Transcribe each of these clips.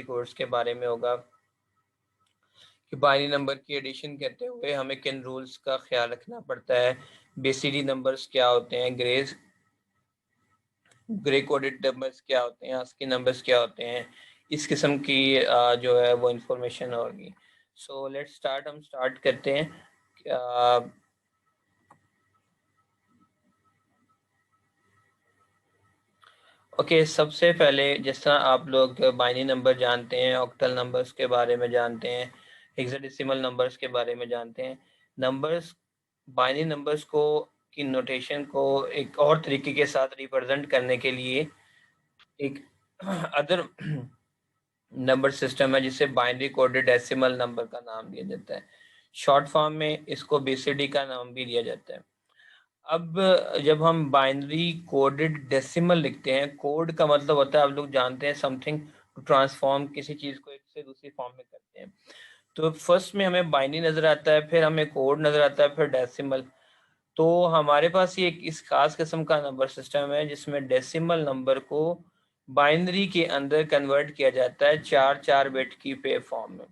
Course के बारे में होगा कि बाइनरी नंबर की एडिशन करते हुए हमें किन रूल्स का ख्याल रखना पड़ता है, बीसीडी नंबर्स क्या होते हैं, ग्रे कोडेड नंबर्स क्या होते हैं, आस्की नंबर्स क्या होते हैं, इस किस्म की जो है वो इंफॉर्मेशन होगी। सो लेट्स स्टार्ट, हम स्टार्ट करते हैं। ओके सबसे पहले जिस तरह आप लोग बाइनरी नंबर जानते हैं, ऑक्टल नंबर्स के बारे में जानते हैं, हेक्साडेसिमल नंबर्स के बारे में जानते हैं, नंबर्स बाइनरी नंबर्स को की नोटेशन को एक और तरीके के साथ रिप्रेजेंट करने के लिए एक अदर नंबर सिस्टम है जिसे बाइनरी कोडेड डेसिमल नंबर का नाम दिया जाता है। शॉर्ट फॉर्म में इसको बीसीडी का नाम भी दिया जाता है। अब जब हम बाइनरी कोडेड डेसिमल लिखते हैं, कोड का मतलब होता है, आप लोग जानते हैं, समथिंग टू ट्रांसफॉर्म, किसी चीज को एक से दूसरी फॉर्म में करते हैं। तो फर्स्ट में हमें बाइनरी नजर आता है, फिर हमें कोड नजर आता है, फिर डेसिमल। तो हमारे पास ये एक इस खास किस्म का नंबर सिस्टम है जिसमें डेसिमल नंबर को बाइनरी के अंदर कन्वर्ट किया जाता है 4 बिट की पे फॉर्म में।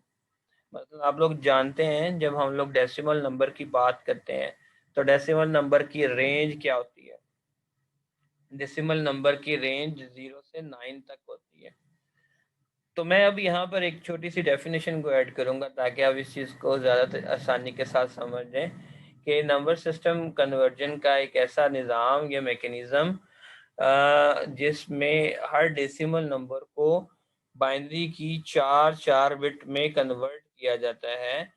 मतलब आप लोग जानते हैं जब हम लोग डेसिमल नंबर की बात करते हैं तो डेसिमल नंबर की रेंज क्या होती है? डेसिमल नंबर की रेंज 0 से 9 तक होती है। तो मैं अब यहाँ पर एक छोटी सी डेफिनेशन को ऐड करूंगा ताकि आप इस चीज़ को ज़्यादा आसानी के साथ समझ लें कि नंबर सिस्टम कन्वर्जन का एक ऐसा निज़ाम या मैकेनिज़्म जिसमें हर डेसिमल नंबर को बाइनरी की 4 बिट में कन्वर्ट किया जाता है,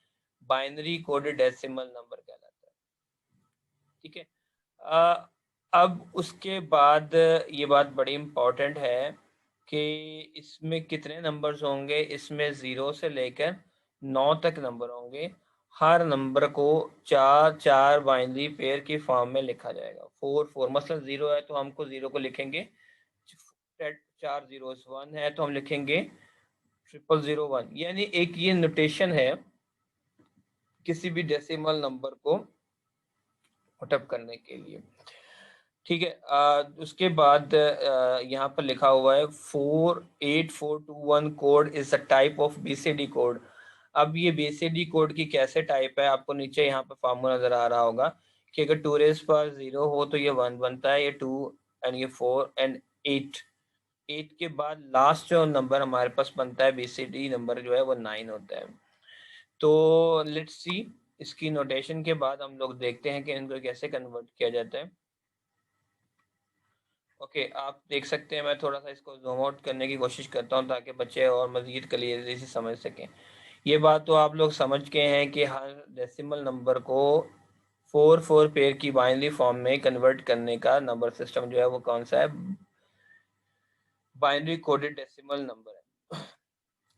बाइनरी कोडेड डेसिमल नंबर कहलाता है। ठीक है। अब उसके बाद ये बात बड़ी इम्पोर्टेंट है कि इसमें कितने नंबर्स होंगे। इसमें 0 से लेकर 9 तक नंबर होंगे। हर नंबर को 4 बाइनरी पेयर की फॉर्म में लिखा जाएगा। 4 मतलब 0 है तो हमको 0 को लिखेंगे 4 zeros, 1 है तो हम लिखेंगे 0001। यानी एक ये नोटेशन है किसी भी डेसिमल नंबर को पुटअप करने के लिए। ठीक है। उसके बाद यहाँ पर लिखा हुआ है 48421 code is a type of BCD code. अब ये बीसीडी कोड की कैसे टाइप है, आपको नीचे यहाँ पर फॉर्मूला नजर आ रहा होगा कि अगर 2 रेज पर 0 हो तो ये 1 बनता है, ये 2 एंड ये 4 एंड 8 के बाद लास्ट जो नंबर हमारे पास बनता है बीसीडी नंबर जो है वो 9 होता है। तो लेट्स सी, इसकी नोटेशन के बाद हम लोग देखते हैं कि इनको कैसे कन्वर्ट किया जाता है। ओके आप देख सकते हैं, मैं थोड़ा सा इसको जूम आउट करने की कोशिश करता हूँ ताकि बच्चे और मज़ीद क्लियरली से समझ सकें। ये बात तो आप लोग समझ गए हैं कि हर डेसिमल नंबर को 4 पेयर की बाइनरी फॉर्म में कन्वर्ट करने का नंबर सिस्टम जो है वो कौन सा है? बाइनरी कोडेड डेसिमल नंबर है।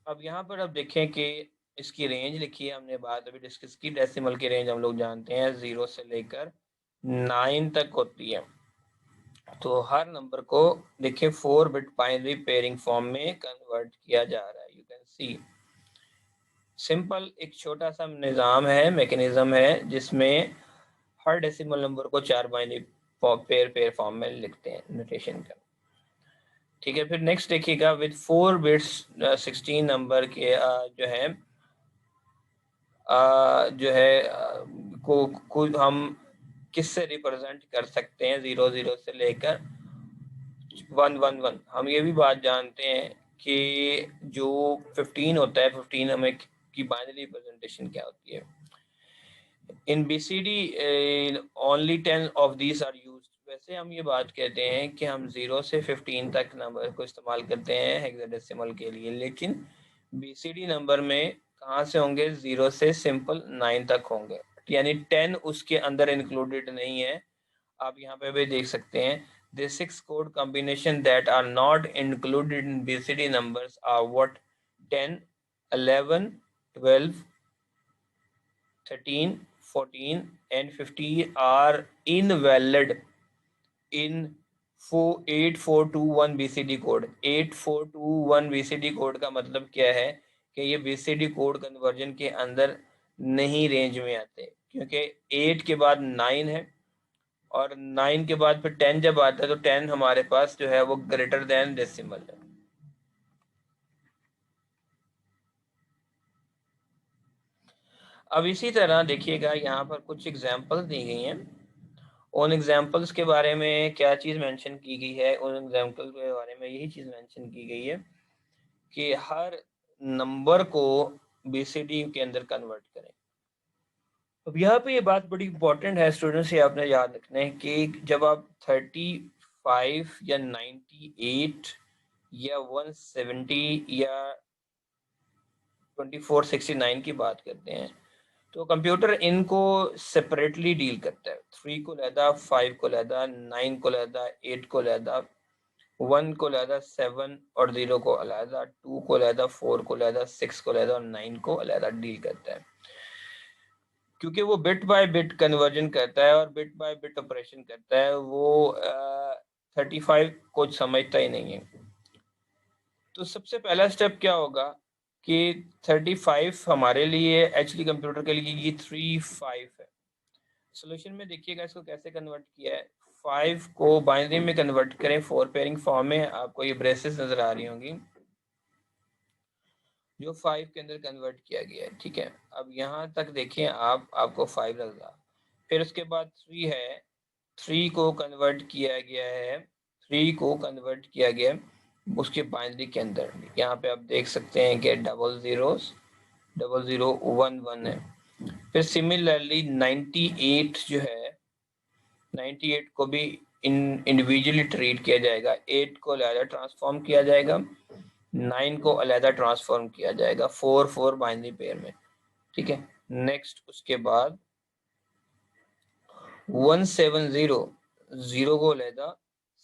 अब यहाँ पर अब देखें कि इसकी रेंज लिखी है, हमने बात अभी डिस्कस की। डेसिमल की रेंज हम लोग जानते हैं 0 से लेकर 9 तक होती है। तो हर नंबर को देखिए 4 बिट बाइनरी पेयरिंग फॉर्म में कन्वर्ट किया जा रहा है। यू कैन सी सिंपल एक छोटा सा निज़ाम है, मैकेनिज्म है जिसमें हर डेसिमल नंबर को 4 बाइनरी पेयर फॉर्म में लिखते हैं नोटेशन का। ठीक है। फिर नेक्स्ट देखिएगा विद 4 बिट्स 16 नंबर के जो है को हम किससे रिप्रेजेंट कर सकते हैं? 00 से लेकर 111। हम ये भी बात जानते हैं कि जो 15 होता है, 15 हमें की बाइनरी रिप्रेजेंटेशन क्या होती है? In BCD only 10 of these are used. वैसे हम ये बात कहते हैं कि हम 0 से 15 तक नंबर को इस्तेमाल करते हैं हेक्साडेसिमल के लिए, लेकिन बीसीडी नंबर में कहाँ से होंगे? 0 से सिंपल 9 तक होंगे, यानी 10 उसके अंदर इंक्लूडेड नहीं है। आप यहाँ पे भी देख सकते हैं the 6 code combination that are not included in BCD numbers are what? 10, 11, 12, 13, 14 and 50 are invalid in 8421 BCD code. 8421 BCD code का मतलब क्या है कि ये BCD कोड कन्वर्जन के अंदर नहीं रेंज में आते, क्योंकि 8 के बाद 9 है और 9 के बाद फिर 10 जब आता है तो 10 हमारे पास जो है वो ग्रेटर देन डेसिमल है। अब इसी तरह देखिएगा यहाँ पर कुछ एग्जाम्पल्स दी गई हैं। उन एग्जाम्पल्स के बारे में क्या चीज़ मेंशन की गई है, उन एग्जाम्पल के बारे में यही चीज़ मेंशन की गई है कि हर नंबर को बीसीडी के अंदर कन्वर्ट करें। अब यहाँ पे ये बात बड़ी इंपॉर्टेंट है स्टूडेंट्स, ये आपने याद रखना है कि जब आप 35 या 98 या 170 या 2469 की बात करते हैं तो कंप्यूटर इनको सेपरेटली डील करता है। 3 को लहदा, 5 को लहदा, 9 को लहदा, 8 को लहदा, 1 को लहदा, 7 और 0 को अलहदा, 2 को लहदा, 4 को लहदा, 6 को लहदा और 9 को अलहदा डील करता है, क्योंकि वो बिट बाय बिट कन्वर्जन करता है और बिट बाय बिट ऑपरेशन करता है। वो 35 को समझता ही नहीं है। तो सबसे पहला स्टेप क्या होगा कि 35 हमारे लिए एक्चुअली कंप्यूटर के लिए ये 35 है। सोल्यूशन में देखिएगा इसको कैसे कन्वर्ट किया है। 5 को बाइनरी में कन्वर्ट करें 4 पेयरिंग फॉर्म में, आपको ये ब्रेसेस नजर आ रही होंगी जो 5 के अंदर कन्वर्ट किया गया है। ठीक है, अब यहाँ तक देखें आप, आपको 5 लगा। फिर उसके बाद 3 है, 3 को कन्वर्ट किया गया है, 3 को कन्वर्ट किया गया उसके बाइनरी के अंदर। यहाँ पे आप देख सकते हैं कि 0011 है। फिर सिमिलरली 98 जो है, 98 को भी इंडिविजुअली ट्रीट किया जाएगा। 8 को अलहदा ट्रांसफॉर्म किया जाएगा, 9 को अलहदा ट्रांसफॉर्म किया जाएगा 4 बाइनरी पेयर में। ठीक है, नेक्स्ट उसके बाद 170, 0 को अलहदा,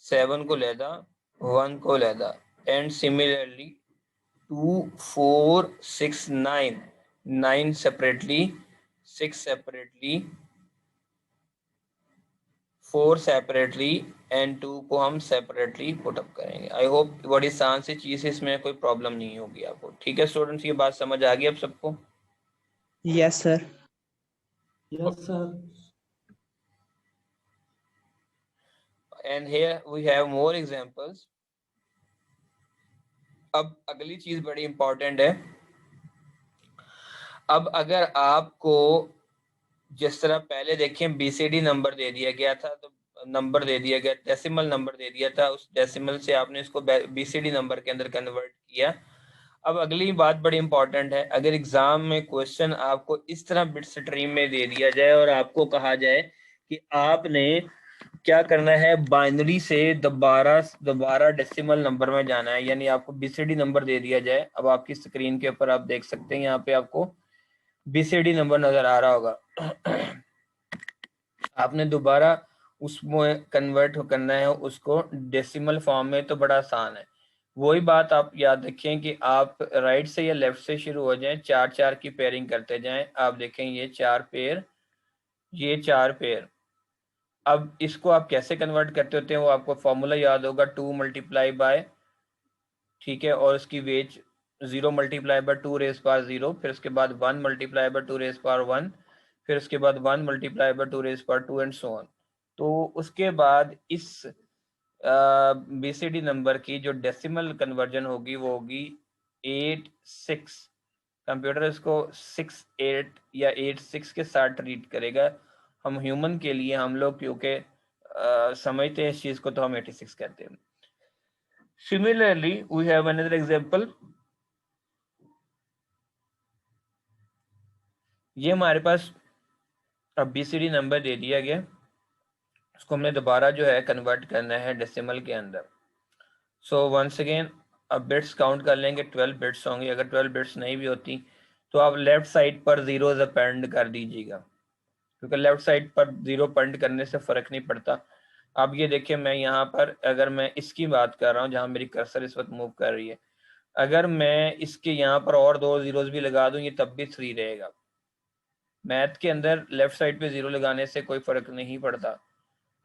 7 को अलहदा, 1 को अलहदा, and similarly 2 4 6 9, 9 separately, 6 separately, 4 separately and 2 को हम सेपरेटली पुट अप करेंगे। आई होप बड़ी आसान सी चीज है, इसमें कोई प्रॉब्लम नहीं होगी आपको। ठीक है स्टूडेंट्स, ये बात समझ आ गई अब सबको? Yes sir. Yes sir. And here we have more examples. अब अगली चीज बड़ी इंपॉर्टेंट है। अब अगर आपको जिस तरह पहले देखें बीसीडी नंबर दे दिया गया था, तो नंबर दे दिया गया, डेसिमल नंबर दे दिया था, उस डेसिमल से आपने इसको बीसीडी नंबर के अंदर कन्वर्ट किया। अब अगली बात बड़ी इंपॉर्टेंट है। अगर एग्जाम में क्वेश्चन आपको इस तरह बिट स्ट्रीम में दे दिया जाए और आपको कहा जाए कि आपने क्या करना है, बाइनरी से दोबारा दोबारा डेसिमल नंबर में जाना है, यानी आपको बीसीडी नंबर दे दिया जाए। अब आपकी स्क्रीन के ऊपर आप देख सकते हैं, यहाँ पे आपको बीसीडी नंबर नजर आ रहा होगा। आपने दोबारा उसमें कन्वर्ट करना है उसको डेसिमल फॉर्म में, तो बड़ा आसान है। वही बात आप याद रखें कि आप राइट से या लेफ्ट से शुरू हो जाएं, 4 4 की पेयरिंग करते जाएं। आप देखें ये 4 पेयर, ये 4 पेयर। अब इसको आप कैसे कन्वर्ट करते होते हैं वो आपको फॉर्मूला याद होगा, 2 मल्टीप्लाई बाय, ठीक है, और उसकी weight 0 multiply by 2 raise power 0, फिर उसके बाद 1 मल्टीप्लाई बाय 2 रेज पावर 1, फिर उसके बाद 1 multiply by 2 raise power 2 and so on. तो उसके बाद इस बीसीडी नंबर की जो डेसिमल कन्वर्जन होगी वो होगी 8 6। कंप्यूटर इसको 6 8 या 8 6 के साथ ट्रीट करेगा। हम ह्यूमन के लिए, हम लोग क्योंकि समझते हैं इस चीज को, तो हम 86 कहते हैं। Similarly we have another example. ये हमारे पास अब बीसीडी नंबर दे दिया गया, उसको हमने दोबारा जो है कन्वर्ट करना है डेसिमल के अंदर। सो वंस अगेन अब बिट्स काउंट कर लेंगे, 12 बिट्स होंगी। अगर 12 बिट्स नहीं भी होती तो आप लेफ्ट साइड पर जीरोज अपेंड कर दीजिएगा, क्योंकि लेफ्ट साइड पर जीरो पेंड करने से फर्क नहीं पड़ता। अब ये देखिए, मैं यहाँ पर अगर मैं इसकी बात कर रहा हूँ जहाँ मेरी कर्सर इस वक्त मूव कर रही है, अगर मैं इसके यहाँ पर और 2 जीरोज भी लगा दूं ये तब भी 3 रहेगा। मैथ के अंदर लेफ्ट साइड पे 0 लगाने से कोई फर्क नहीं पड़ता।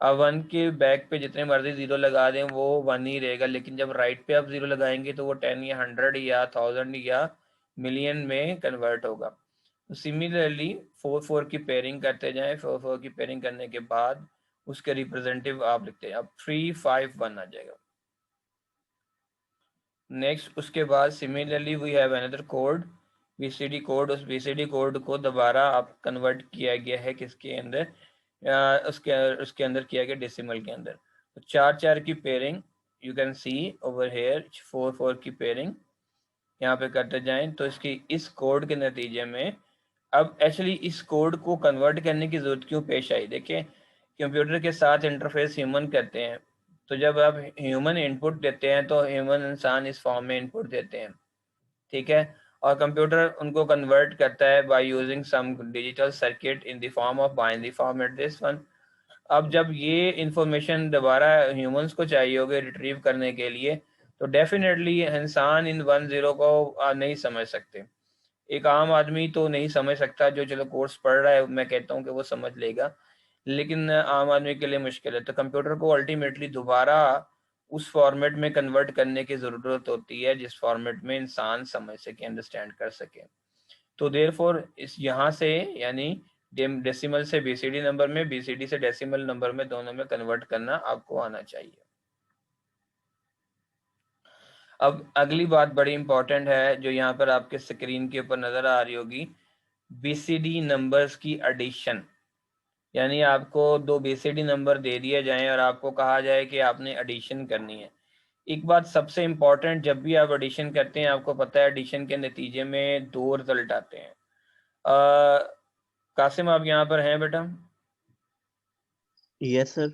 अब 1 के बैक पे जितने मर्जी 0 लगा दें वो 1 ही रहेगा, लेकिन जब राइट पे आप 0 लगाएंगे तो वो 10 या 100 या 1000 या मिलियन में कन्वर्ट होगा। तो सिमिलरली 4 4 की पेयरिंग करते जाएं, 4 4 की पेयरिंग करने के बाद उसके रिप्रेजेंटेटिव आप लिखते हैं। अब 3 5 1 आ जाएगा। नेक्स्ट उसके बाद similarly we have another code BCD code, उस बीसीडी कोड को दोबारा आप कन्वर्ट किया गया है किसके अंदर, उसके अंदर किया गया डेसिमल के अंदर। तो 4 की pairing you can see over here, 4 की पेयरिंग यहाँ पे करते जाएं, तो इसकी इस कोड के नतीजे में अब एक्चुअली इस कोड को कन्वर्ट करने की जरूरत क्यों पेश आई। देखिए, कंप्यूटर के साथ इंटरफेस ह्यूमन करते हैं, तो जब आप ह्यूमन इनपुट देते हैं तो ह्यूमन इंसान इस फॉर्म में इनपुट देते हैं, ठीक है, और कंप्यूटर उनको कन्वर्ट करता है by using some digital circuit in the form of binary format this one. अब जब ये इंफॉर्मेशन दोबारा ह्यूमंस को चाहिए होगी रिट्रीव करने के लिए, तो डेफिनेटली इंसान इन 1-0 को नहीं समझ सकते। एक आम आदमी तो नहीं समझ सकता, जो चलो कोर्स पढ़ रहा है मैं कहता हूँ कि वो समझ लेगा, लेकिन आम आदमी के लिए मुश्किल है। तो कंप्यूटर को अल्टीमेटली दोबारा उस फॉर्मेट में कन्वर्ट करने की ज़रूरत होती है जिस फॉर्मेट में इंसान समझ सके, अंडरस्टैंड कर सके। तो देयरफॉर इस यहाँ से यानी डेसिमल से बीसीडी नंबर में, बीसीडी से डेसिमल नंबर में, दोनों में कन्वर्ट करना आपको आना चाहिए। अब अगली बात बड़ी इंपॉर्टेंट है जो यहाँ पर आपके स्क्रीन के ऊपर नज़र आ रही होगी, बीसीडी नंबर्स की एडिशन। यानी आपको 2 बीसीडी नंबर दे दिए जाएं और आपको कहा जाए कि आपने एडिशन करनी है। एक बात सबसे इम्पॉर्टेंट, जब भी आप एडिशन करते हैं आपको पता है एडिशन के नतीजे में 2 रिजल्ट आते हैं। कासिम आप यहाँ पर हैं बेटा? Yes sir.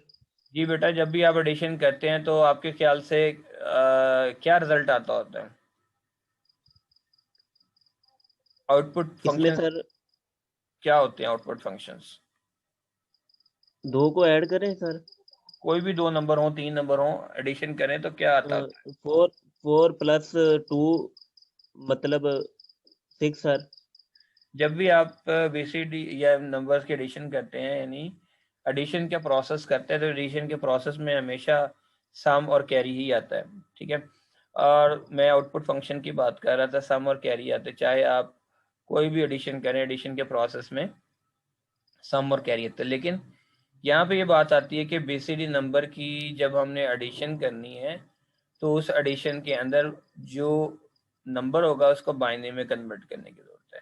जी बेटा, जब भी आप एडिशन करते हैं तो आपके ख्याल से क्या रिजल्ट आता होता है? आउटपुट इसमें फंक्शन सर क्या होते हैं? आउटपुट फंक्शंस 2 को ऐड करें सर। कोई भी 2 नंबर हो, 3 नंबर हो, एडिशन करें तो क्या आता है? 4 प्लस 2 मतलब 6 सर। जब भी आप बीसीडी या नंबर्स के एडिशन करते हैं, यानी एडिशन का प्रोसेस करते हैं, तो एडिशन के प्रोसेस में हमेशा सम और कैरी ही आता है, ठीक है। और मैं आउटपुट फंक्शन की बात कर रहा था, सम और कैरी आते, चाहे आप कोई भी एडिशन करें, एडिशन के प्रोसेस में सम और कैरी आते। लेकिन यहाँ पे ये बात आती है कि बीसीडी नंबर की जब हमने एडिशन करनी है तो उस एडिशन के अंदर जो नंबर होगा उसको बाइनरी में कन्वर्ट करने की जरूरत है।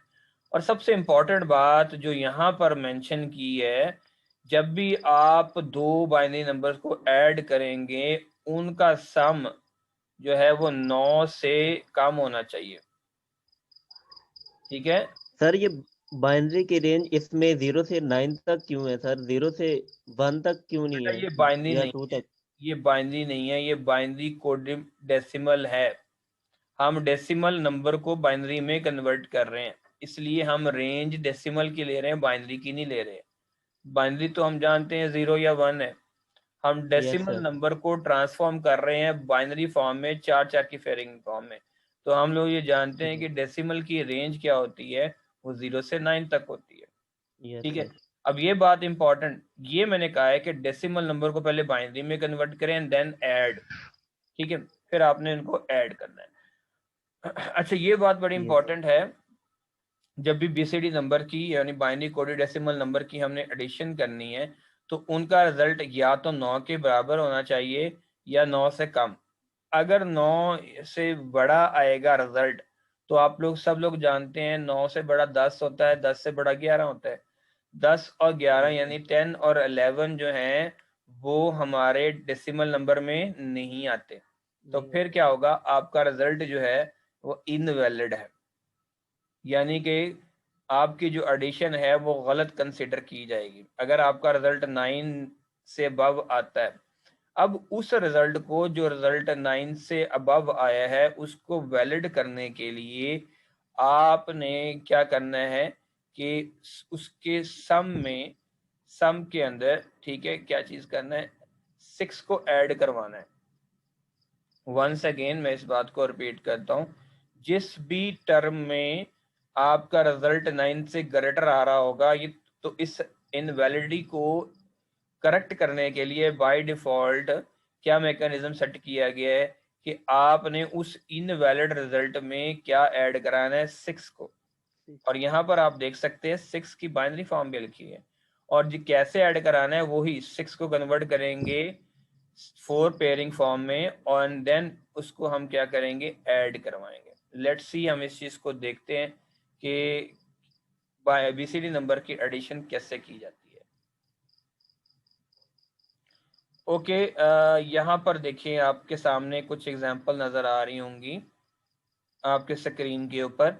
और सबसे इम्पोर्टेंट बात जो यहाँ पर मेंशन की है, जब भी आप 2 बाइनरी नंबर्स को ऐड करेंगे उनका सम जो है वो 9 से कम होना चाहिए, ठीक है। सर ये बाइनरी की रेंज इसमें 0 से 9 तक क्यों है सर? 0 से 1 तक क्यों नहीं बेटा है, ये बाइनरी या नहीं 2 है, तक? ये बाइनरी नहीं है, ये बाइनरी कोडेड डेसिमल है। हम डेसिमल नंबर को बाइनरी में कन्वर्ट कर रहे हैं, इसलिए हम रेंज डेसिमल की ले रहे हैं, बाइनरी की नहीं ले रहे। बाइनरी तो हम जानते हैं 0 या 1 है, हम यस डेसिमल सर। नंबर को ट्रांसफॉर्म कर रहे हैं बाइनरी फॉर्म में, 4 की फेयरिंग फॉर्म में। तो हम लोग ये जानते हैं कि डेसिमल की रेंज क्या होती है, वो 0 से 9 तक होती है, यस ठीक है। सर। अब ये बात इंपॉर्टेंट, ये मैंने कहा है कि डेसिमल नंबर को पहले बाइनरी में कन्वर्ट करें एंड देन ऐड, ठीक है, फिर आपने इनको ऐड करना है। अच्छा, ये बात बड़ी यस इंपॉर्टेंट है, जब भी बीसीडी नंबर की यानी बाइनरी कोडेड डेसिमल नंबर की हमने एडिशन करनी है तो उनका रिजल्ट या तो 9 के बराबर होना चाहिए या 9 से कम। अगर 9 से बड़ा आएगा रिजल्ट, तो आप लोग सब लोग जानते हैं 9 से बड़ा 10 होता है, 10 से बड़ा 11 होता है। 10 और 11 यानी 10 और 11 जो हैं वो हमारे डेसिमल नंबर में नहीं आते। तो फिर क्या होगा, आपका रिजल्ट जो है वो इनवैलिड है, यानी कि आपकी जो एडिशन है वो गलत कंसिडर की जाएगी अगर आपका रिजल्ट 9 से अबव आता है। अब उस रिजल्ट को, जो रिजल्ट 9 से अबव आया है, उसको वैलिड करने के लिए आपने क्या करना है कि उसके सम के अंदर, ठीक है, क्या चीज करना है, 6 को ऐड करवाना है। वंस अगेन मैं इस बात को रिपीट करता हूँ, जिस भी टर्म में आपका रिजल्ट 9 से ग्रेटर आ रहा होगा, ये तो इस इनवैलिडिटी को करेक्ट करने के लिए बाय डिफॉल्ट क्या मैकेनिज्म सेट किया गया है कि आपने उस इनवैलिड रिजल्ट में क्या ऐड कराना है, 6 को। और यहाँ पर आप देख सकते हैं 6 की बाइनरी फॉर्म भी लिखी है, और जी कैसे ऐड कराना है, वही 6 को कन्वर्ट करेंगे 4 पेयरिंग फॉर्म में और देन उसको हम क्या करेंगे, ऐड करवाएंगे। लेट्स सी, हम इस चीज को देखते हैं कि BCD नंबर की एडिशन कैसे की जाती है। ओके, यहाँ पर देखिए आपके सामने कुछ एग्जांपल नज़र आ रही होंगी आपके स्क्रीन के ऊपर।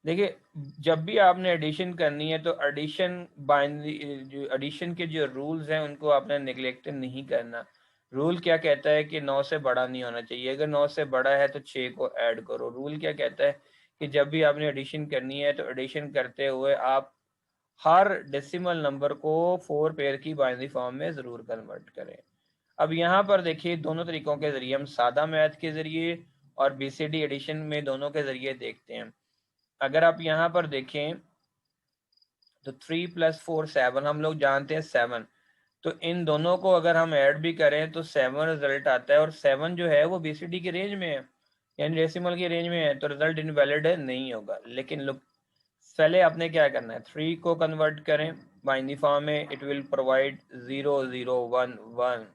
देखिए, जब भी आपने एडिशन करनी है तो एडिशन बाइनरी जो एडिशन के जो रूल्स हैं उनको आपने निगलेक्ट नहीं करना। रूल क्या कहता है कि 9 से बड़ा नहीं होना चाहिए। अगर 9 से बड़ा है तो 6 को ऐड करो। रूल क्या कहता है कि जब भी आपने एडिशन करनी है तो एडिशन करते हुए आप हर डेसिमल नंबर को 4 पेयर की बाइनरी फॉर्म में ज़रूर कन्वर्ट करें। अब यहाँ पर देखिए दोनों तरीकों के ज़रिए, हम सादा मैथ के ज़रिए और BCD एडिशन में दोनों के ज़रिए देखते हैं। अगर आप यहाँ पर देखें तो 3 + 4 7, हम लोग जानते हैं 7, तो इन दोनों को अगर हम ऐड भी करें तो 7 रिजल्ट आता है, और 7 जो है वो BCD की रेंज में है, यानी डेसिमल की रेंज में है, तो रिजल्ट इनवैलिड नहीं होगा। लेकिन लुक, पहले आपने क्या करना है, 3 को कन्वर्ट करें बाइनरी फॉर्म में, इट विल प्रोवाइड 0 0 1 1।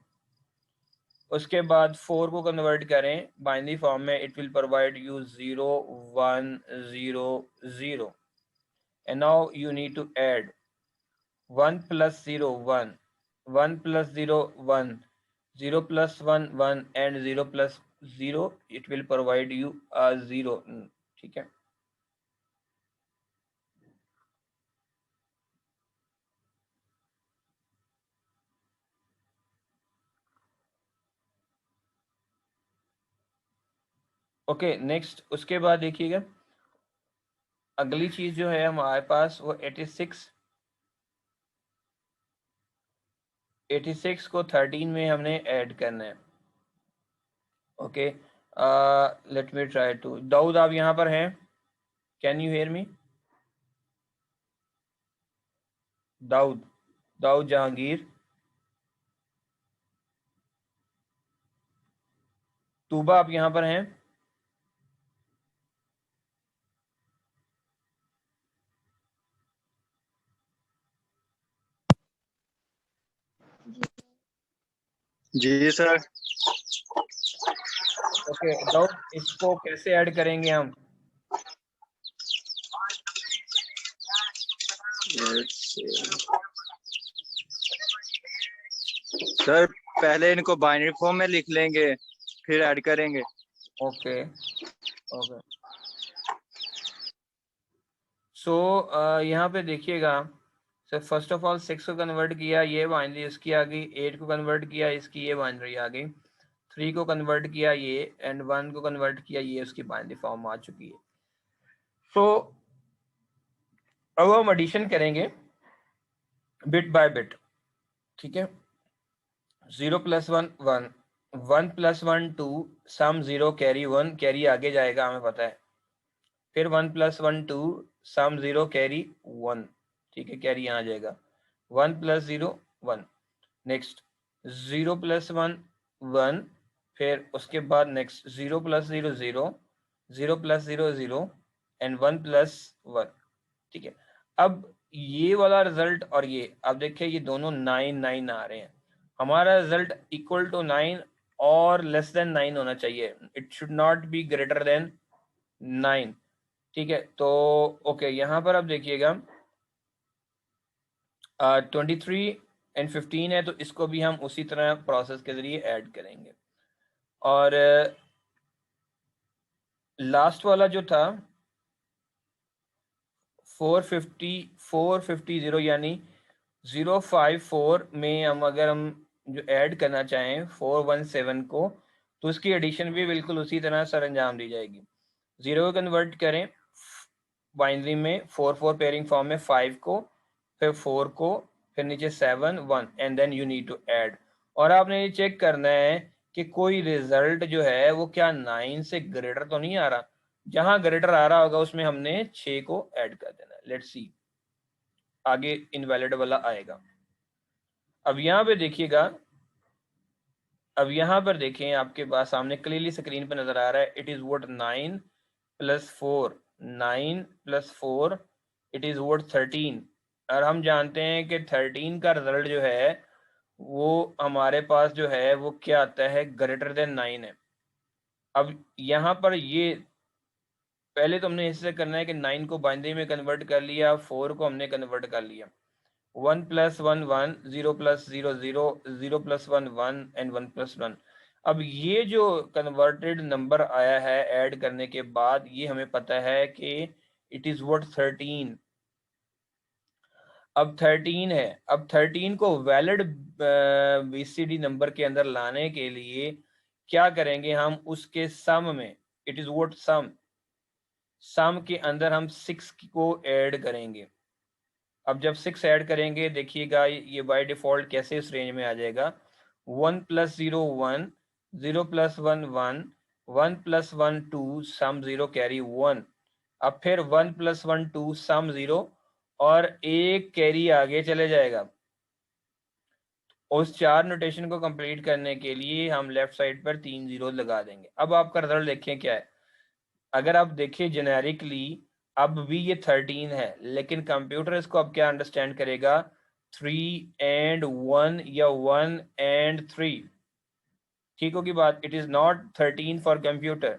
उसके बाद 4 को कन्वर्ट करें बाइनरी फॉर्म में, it will provide you 0 1 0 0। And now you need to add 1 + 0 1, 1 + 0 1, 0 + 1 1 and 0 + 0, it will provide you a 0। ठीक है, ओके नेक्स्ट। उसके बाद देखिएगा अगली चीज जो है हमारे पास वो 86 को 13 में हमने ऐड करना है। Okay, let me try to. Daud आप यहाँ पर हैं? Can you hear me? Daud, Daud Jahangir, Tuba आप यहाँ पर हैं? जी सर। ओके दाऊद, इसको कैसे ऐड करेंगे हम? सर पहले इनको बाइनरी फॉर्म में लिख लेंगे, फिर ऐड करेंगे। ओके ओके, सो यहाँ पे देखिएगा सर, फर्स्ट ऑफ ऑल 6 को कन्वर्ट किया, ये बाइनरी इसकी आ गई। 8 को कन्वर्ट किया, इसकी ये बाइनरी आ गई। 3 को कन्वर्ट किया ये, एंड 1 को कन्वर्ट किया ये, उसकी बाइनरी फॉर्म आ चुकी है। सो अब हम एडिशन करेंगे बिट बाय बिट। ठीक है, 0 + 1 1, 1 + 1 2, सम 0 कैरी 1, कैरी आगे जाएगा हमें पता है। फिर 1 + 1 2, सम 0 कैरी 1, ठीक है, कैरी यहाँ आ जाएगा। 1 + 0 1, नेक्स्ट 0 + 1 1, फिर उसके बाद नेक्स्ट 0 + 0 0, 0 + 0 0 एंड 1 + 1। ठीक है, अब ये वाला रिजल्ट और ये अब देखिए ये दोनों 9 9 आ रहे हैं। हमारा रिजल्ट इक्वल टू 9 और लेस देन 9 होना चाहिए, it should not be greater than 9। ठीक है, तो ओके यहाँ पर अब देखिएगा 23 एंड 15 है, तो इसको भी हम उसी तरह प्रोसेस के जरिए ऐड करेंगे। और लास्ट वाला जो था 450 यानी 054 में हम अगर हम जो ऐड करना चाहें 417 को, तो उसकी एडिशन भी बिल्कुल उसी तरह सर अंजाम दी जाएगी। 0 को कन्वर्ट करें बाइनरी में 4 4 पेयरिंग फॉर्म में, 5 को, फिर 4 को, फिर नीचे 7 1 and then you need to add. और आपने ये चेक करना है कि कोई रिजल्ट जो है वो क्या 9 से ग्रेटर तो नहीं आ रहा। जहां ग्रेटर आ रहा होगा उसमें हमने 6 को ऐड कर देना है। लेट्स सी, आगे इनवैलिड वाला आएगा। अब यहाँ पे देखिएगा, अब यहाँ पर देखें आपके पास सामने क्लियरली स्क्रीन पर नजर आ रहा है, it is what 9 + 4, 9 + 4, it is what 13। और हम जानते हैं कि 13 का रिजल्ट जो है वो हमारे पास जो है वो क्या आता है, ग्रेटर देन 9 है। अब यहाँ पर ये पहले तो हमने इससे करना है कि 9 को बाइनरी में कन्वर्ट कर लिया, 4 को हमने कन्वर्ट कर लिया। 1 + 1 1, 0 + 0 0, 0 + 1 1 एंड 1 + 1। अब ये जो कन्वर्टेड नंबर आया है ऐड करने के बाद, ये हमें पता है कि इट इज व्हाट 13। अब 13 है। अब 13 को वैलिड बीसीडी नंबर के अंदर लाने के लिए क्या करेंगे हम, उसके सम में, इट इज व्हाट सम के अंदर हम 6 को ऐड करेंगे। अब जब 6 ऐड करेंगे, देखिएगा ये बाय डिफॉल्ट कैसे इस रेंज में आ जाएगा। 1 + 0 1, 0 + 1 1, 1 + 1 2, सम 0 कैरी 1। अब फिर 1 + 1 2, सम 0 और एक कैरी आगे चले जाएगा। उस 4 नोटेशन को कंप्लीट करने के लिए हम लेफ्ट साइड पर 3 0 लगा देंगे। अब आपका रिजल्ट देखें क्या है। अगर आप देखिए जेनेरिकली अब भी ये 13 है, लेकिन कंप्यूटर इसको अब क्या अंडरस्टैंड करेगा, 3 and 1 या 1 and 3। ठीक होगी बात। It is not 13 for computer.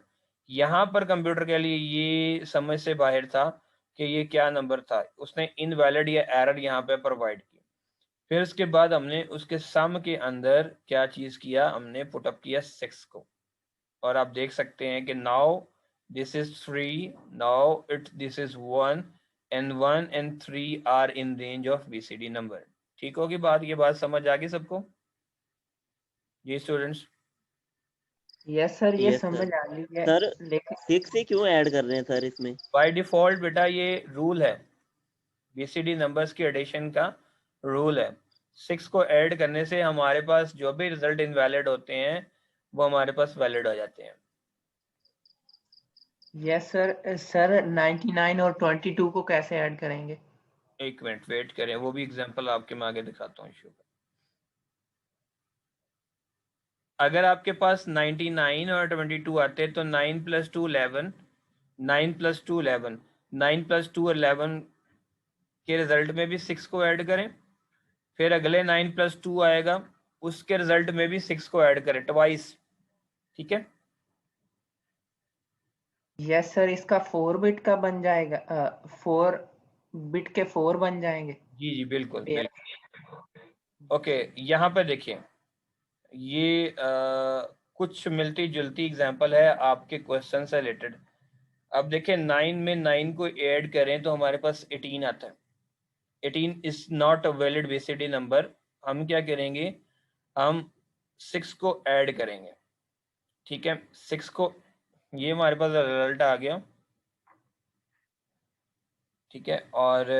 यहाँ पर कंप्यूटर के लिए ये समझ से बाहर था कि ये क्या नंबर था, उसने इनवैलिड या एरर यहाँ पे प्रोवाइड की। फिर उसके बाद हमने उसके सम के अंदर क्या चीज किया, हमने पुटअप किया 6 को, और आप देख सकते हैं कि now this is 3, now this is 1 and 1 and 3 are in range of BCD number. ठीक होगी बात। ये बात समझ आ गई सबको जी स्टूडेंट्स? यस सर, ये यस समझ सर। आ गई है। सर लेकिन 6 से क्यों ऐड कर रहे हैं सर इसमें? बाय डिफॉल्ट बेटा ये रूल है, बीसीडी नंबर्स की एडिशन का रूल है। 6 को ऐड करने से हमारे पास जो भी रिजल्ट इनवैलिड होते हैं वो हमारे पास वैलिड हो जाते हैं। Yes sir. सर 99 और 22 को कैसे ऐड करेंगे? एक मिनट वेट करें, वो भी एग्जांपल आपके मैं आगे दिखाता हूँ इशू। अगर आपके पास 99 और 22 आते तो 9 + 2 11, 9 + 2 11, 9 + 2 11 के रिजल्ट में भी 6 को ऐड करें। फिर अगले 9 + 2 आएगा, उसके रिजल्ट में भी 6 को ऐड करें ट्वाइस। ठीक है। यस सर, इसका 4 बिट का बन जाएगा। 4 बिट के 4 बन जाएंगे। जी जी बिल्कुल बिल्कुल। ओके, यहाँ पे देखिए ये कुछ मिलती जुलती एग्जांपल है आपके क्वेश्चन से रिलेटेड। अब देखिए 9 में 9 को ऐड करें तो हमारे पास 18 आता है। 18 is not a valid BCD number. हम क्या करेंगे, हम 6 को ऐड करेंगे। ठीक है, 6 को, ये हमारे पास रिजल्ट आ गया। ठीक है, और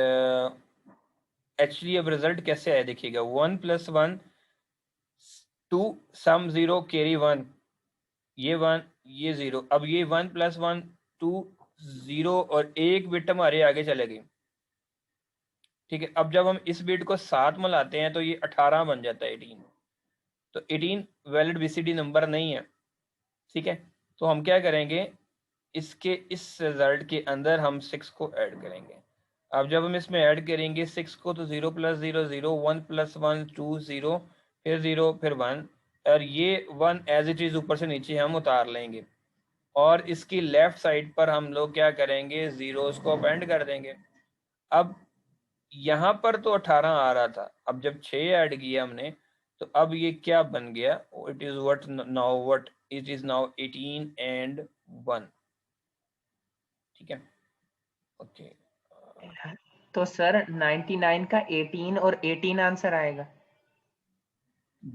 एक्चुअली अब रिजल्ट कैसे आया देखिएगा, 1 + 1 2, सम 0 कैरी 1, ये 1 ये 0। अब ये 1 + 1 2 0 और एक बिट हमारे आगे चले गई। ठीक है, अब जब हम इस बिट को साथ मिलाते हैं तो ये 18 बन जाता है 18। तो 18 वैलिड बीसीडी नंबर नहीं है। ठीक है, तो हम क्या करेंगे, इसके इस रिजल्ट के अंदर हम 6 को ऐड करेंगे। अब जब हम इसमें ऐड करेंगे 6 को तो 0 + 0 0, 1 + 1 2 0, फिर 0 फिर 1, और ये 1 एज इट इज ऊपर से नीचे हम उतार लेंगे, और इसकी लेफ्ट साइड पर हम लोग क्या करेंगे, जीरोस को अपेंड कर देंगे। अब यहाँ पर तो 18 आ रहा था, अब जब 6 ऐड किया हमने तो अब ये क्या बन गया, it is what it is now 18 and 1। ठीक है, ओके। तो सर 99 का 18 और 18 आंसर आएगा।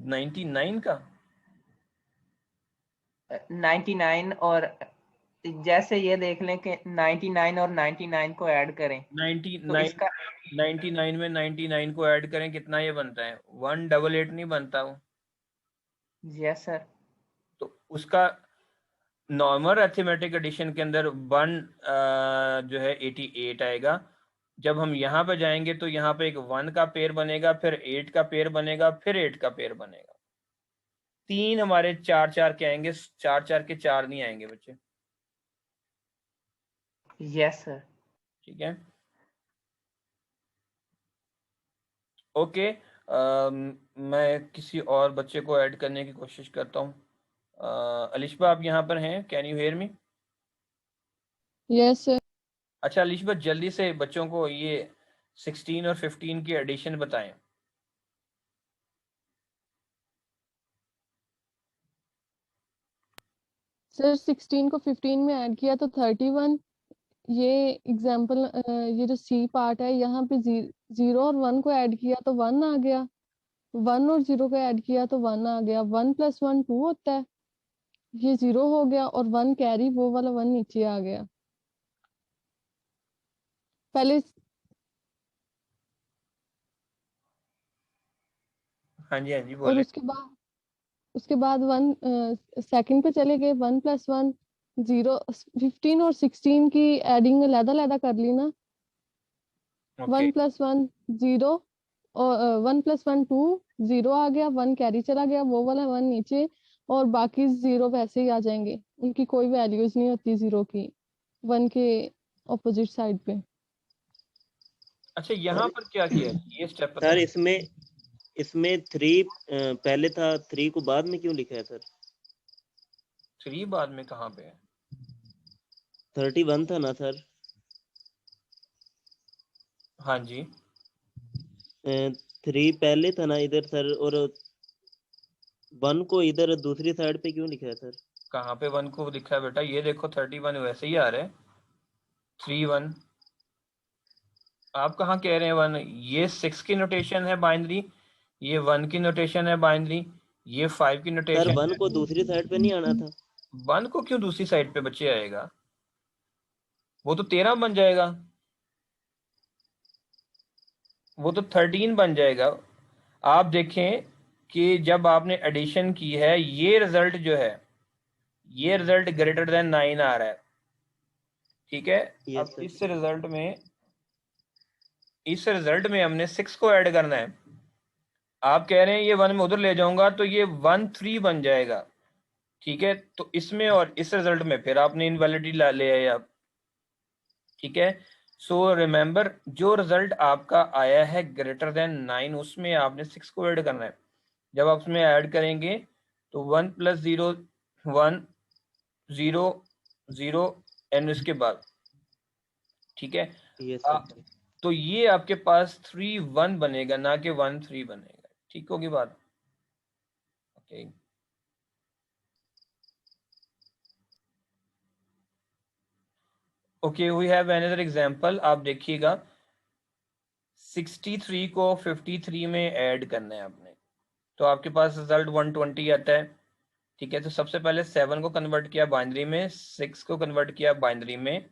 99 का 99 और जैसे ये देख लें कि 99 और 99 को ऐड करें तो 99 इसका 99 में 99 को ऐड करें कितना ये बनता है, 188 नहीं बनता वो। Yes sir. तो उसका नॉर्मल अरिथमेटिक एडिशन के अंदर 1 जो है 88 आएगा। जब हम यहाँ पे जाएंगे तो यहाँ पे एक 1 का पेयर बनेगा, फिर 8 का पेयर बनेगा, फिर 8 का पेयर बनेगा। 3 हमारे 4 4 के आएंगे, 4 4 के 4 नहीं आएंगे बच्चे। Yes sir. ठीक है, ओके। मैं किसी और बच्चे को ऐड करने की कोशिश करता हूँ। अलिशबा आप यहाँ पर हैं, can you hear me? Yes sir. अच्छा अलिशबत जल्दी से बच्चों को ये 16 और 15 की एडिशन बताएं। सर 16 को 15 में ऐड किया तो 31। ये एग्जाम्पल, ये जो सी पार्ट है यहाँ पे 0 और 1 को ऐड किया तो 1 आ गया, 1 और 0 को ऐड किया तो 1 आ गया। 1 + 1 2 होता है, ये 0 हो गया और 1 कैरी, वो वाला 1 नीचे आ गया। पहले हाँ जी और बोले। उसके बाद 1 सेकंड पे चले गए। 1 + 1 0, 15 और 16 की एडिंग अलग-अलग कर ली ना। ओके 1 + 1 0 और 1 + 1 2, 0 आ गया, 1 कैरी चला गया, वो वाला 1 नीचे, और बाकी 0 वैसे ही आ जाएंगे, उनकी कोई वैल्यूज नहीं होती 0 की 1 के ऑपोजिट साइड पे। अच्छा यहाँ पर क्या किया ये स्टेप पता सर है? इसमें 3 पहले था, 3 को बाद में क्यों लिखा है सर? 3 बाद में कहाँ पे है? 31 था ना सर? हाँ जी 3 पहले था ना इधर सर, और 1 को इधर दूसरी साइड पे क्यों लिखा है सर? कहाँ पे 1 को लिखा है बेटा? ये देखो 31 वैसे ही आ रहा है। 3 1 आप कहाँ कह रहे हैं 1? ये 6 की नोटेशन है बाइनरी, ये 1 की नोटेशन है बाइनरी, ये 5 की सर नोटेशन 1 है। को दूसरी साइड पे नहीं आना था? 1 को क्यों दूसरी साइड पे बच्चे आएगा? वो तो 13 बन जाएगा, वो तो 13 बन जाएगा। आप देखें कि जब आपने एडिशन की है, ये रिजल्ट जो है, ये रिजल्ट ग्रेटर देन 9 आ रहा है, ठीक है। यस अब सर। इस रिजल्ट में हमने 6 को ऐड करना है। आप कह रहे हैं ये 1 में उधर ले जाऊंगा तो ये 1 3 बन जाएगा, ठीक है। तो इसमें और इस रिजल्ट में फिर आपने इनवैलिडिटी ले आए आप, ठीक है। सो रिमेंबर, जो रिजल्ट आपका आया है ग्रेटर देन 9, उसमें आपने 6 को ऐड करना है। जब आप उसमें ऐड करेंगे तो 1 + 0 1 0 0 एंड इसके बाद, ठीक है। यस आ, सर। तो ये आपके पास 3 1 बनेगा, ना कि 1 3 बनेगा, ठीक होगी बात? Okay okay we have another example. आप देखिएगा 63 को 53 में ऐड करना है आपने, तो आपके पास रिजल्ट 120 आता है, ठीक है। तो सबसे पहले 7 को कन्वर्ट किया बाइनरी में, 6 को कन्वर्ट किया बाइनरी में,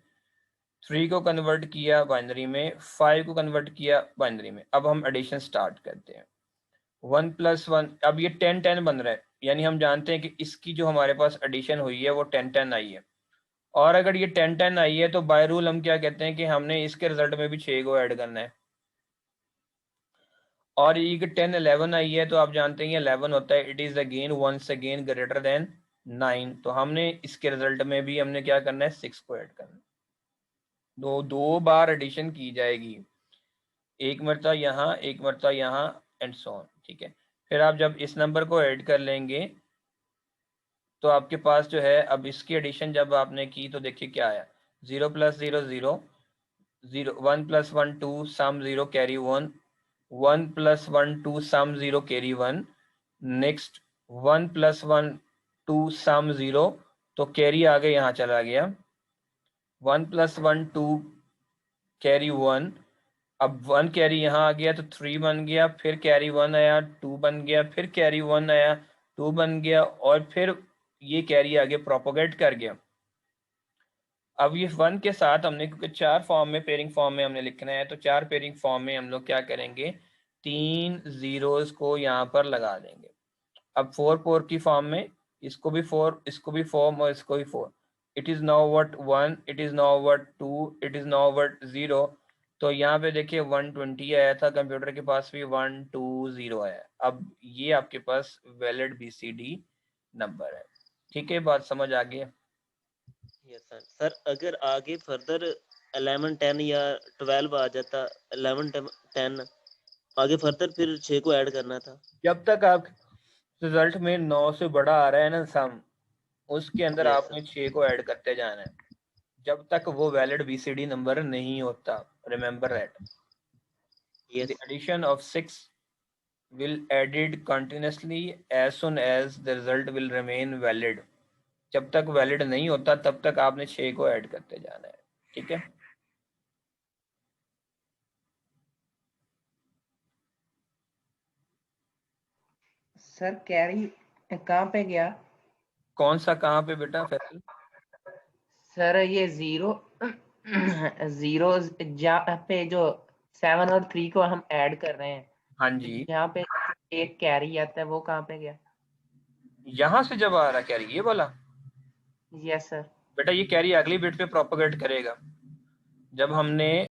3 को कन्वर्ट किया बाइनरी में, 5 को कन्वर्ट किया बाइनरी में। अब हम एडिशन स्टार्ट करते हैं। 1 + 1, अब ये 10 10 बन रहा है, यानी हम जानते हैं कि इसकी जो हमारे पास एडिशन हुई है वो 10 10 आई है। और अगर ये 10 10 आई है तो बाय रूल हम क्या कहते हैं कि हमने इसके रिजल्ट में भी 6 को ऐड करना है। और ये 10 11 आई है तो आप जानते हैं 11 होता है, it is again once again greater than 9, तो हमने इसके रिजल्ट में भी हमने क्या करना है, 6 को ऐड करना है। दो बार एडिशन की जाएगी, एक मरतबा यहाँ, एक मरतबा यहाँ, एंड सो ऑन, ठीक है। फिर आप जब इस नंबर को ऐड कर लेंगे तो आपके पास जो है, अब इसकी एडिशन जब आपने की तो देखिए क्या आया, 0 + 0 0 0 1 + 1 2 सम 0 कैरी 1 1 + 1 2 सम 0 कैरी 1 नेक्स्ट 1 + 1 2 सम 0, तो कैरी आगे यहाँ चला गया, 1 + 1 2 कैरी 1, अब 1 कैरी यहाँ आ गया तो 3 बन गया, फिर कैरी 1 आया 2 बन गया, फिर कैरी 1 आया 2 बन गया, और फिर ये कैरी आगे प्रोपोगेट कर गया। अब ये 1 के साथ हमने, क्योंकि 4 फॉर्म में, पेयरिंग फॉर्म में हमने लिखना है, तो 4 पेयरिंग फॉर्म में हम लोग क्या करेंगे, 3 जीरोस को यहाँ पर लगा देंगे। अब 4 4 की फॉर्म में, इसको भी 4, इसको भी 4 और इसको भी 4, it is now what 1, it is now what 2, it is now what 0। तो यहाँ पे देखिए 120 आया था, कंप्यूटर के पास भी 120 आया। अब ये आपके पास वैलिड BCD नंबर है, ठीक है। बात समझ आ गई? Yes sir. सर अगर आगे फर्दर 11 10 या 12 आ जाता, 11 10 आगे फर्दर फिर 6 को ऐड करना था। जब तक आप रिजल्ट में 9 से बड़ा आ रहा है ना सम, उसके अंदर यस आपने सर। 6 को ऐड करते जाना है। जब तक वो वैलिड BCD नंबर नहीं होता। Remember that. Yes. The addition of 6 will added continuously as soon as the result will remain valid। जब तक वैलिड नहीं होता तब तक आपने 6 को ऐड करते जाना है। ठीक है। सर कैरी कहाँ पे गया? कौन सा कहाँ पे बेटा फैसल? सर ये जीरो जहाँ पे जो 7 और 3 को हम ऐड कर रहे हैं, हाँ जी, जहाँ पे एक कैरी आता है वो कहाँ पे गया? यहाँ से जब आ रहा कैरी ये वाला, यस सर। बेटा ये कैरी अगली बिट पे प्रोपोगेट करेगा। जब हमने